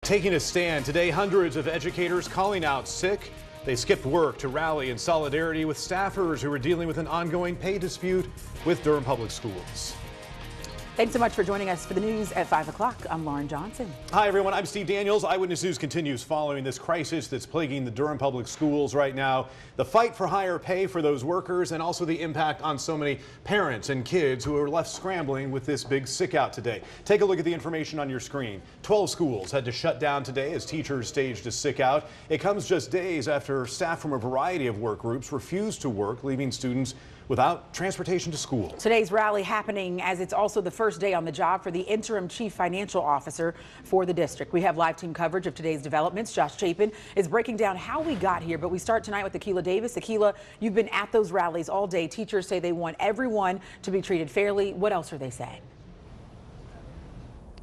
Taking a stand today, hundreds of educators calling out sick. They skipped work to rally in solidarity with staffers who are dealing with an ongoing pay dispute with Durham Public Schools. Thanks so much for joining us for the news at 5 o'clock. I'm Lauren Johnson. Hi, everyone. I'm Steve Daniels. Eyewitness News continues following this crisis that's plaguing the Durham Public Schools right now. The fight for higher pay for those workers and also the impact on so many parents and kids who are left scrambling with this big sick out today. Take a look at the information on your screen. 12 schools had to shut down today as teachers staged a sick out. It comes just days after staff from a variety of work groups refused to work, leaving students without transportation to school. Today's rally happening as it's also the first day on the job for the interim chief financial officer for the district. We have live team coverage of today's developments. Josh Chapin is breaking down how we got here, but we start tonight with Akila Davis. Akila, you've been at those rallies all day. Teachers say they want everyone to be treated fairly. What else are they saying?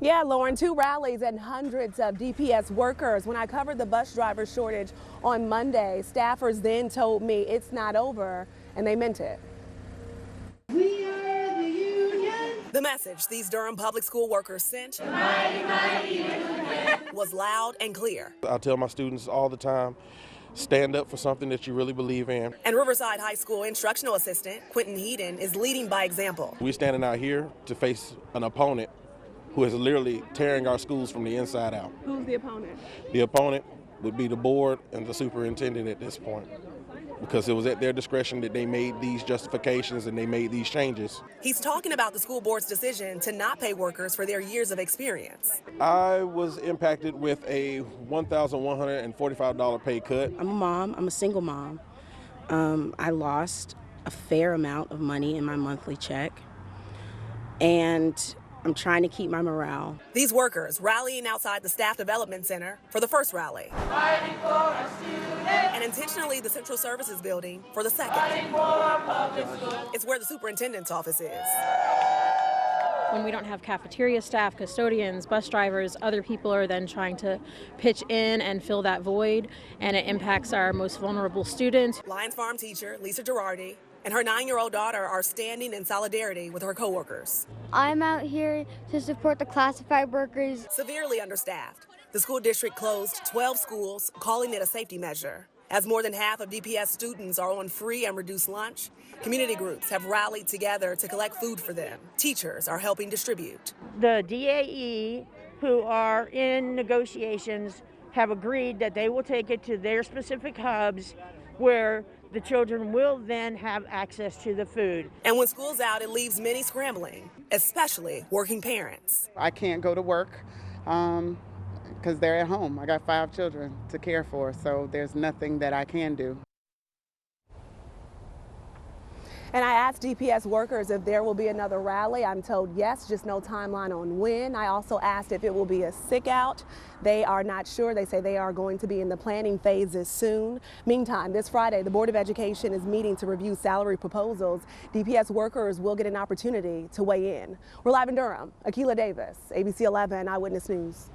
Yeah, Lauren, 2 rallies and hundreds of DPS workers. When I covered the bus driver shortage on Monday, staffers then told me it's not over, and they meant it. We are the union. The message these Durham public school workers sent was loud and clear. I tell my students all the time, stand up for something that you really believe in. And Riverside High School instructional assistant Quentin Heaton is leading by example. We're standing out here to face an opponent who is literally tearing our schools from the inside out. Who's the opponent? The opponent would be the board and the superintendent at this point, because it was at their discretion that they made these justifications and they made these changes. He's talking about the school board's decision to not pay workers for their years of experience. I was impacted with a $1,145 pay cut. I'm a mom. I'm a single mom. I lost a fair amount of money in my monthly check, and I'm trying to keep my morale. These workers rallying outside the Staff Development Center for the first rally. And intentionally the Central Services Building for the second. It's where the superintendent's office is. When we don't have cafeteria staff, custodians, bus drivers, other people are then trying to pitch in and fill that void, and it impacts our most vulnerable students. Lions Farm teacher Lisa Girardi and her 9-year-old daughter are standing in solidarity with her coworkers. I'm out here to support the classified workers. Severely understaffed, the school district closed 12 schools, calling it a safety measure. As more than half of DPS students are on free and reduced lunch, community groups have rallied together to collect food for them. Teachers are helping distribute. The DAE, who are in negotiations, have agreed that they will take it to their specific hubs where the children will then have access to the food. And when school's out, it leaves many scrambling, especially working parents. I can't go to work because they're at home. I got 5 children to care for, so there's nothing that I can do. And I asked DPS workers if there will be another rally. I'm told yes, just no timeline on when. I also asked if it will be a sick out. They are not sure. They say they are going to be in the planning phases soon. Meantime, this Friday, the Board of Education is meeting to review salary proposals. DPS workers will get an opportunity to weigh in. We're live in Durham. Akila Davis, ABC 11 Eyewitness News.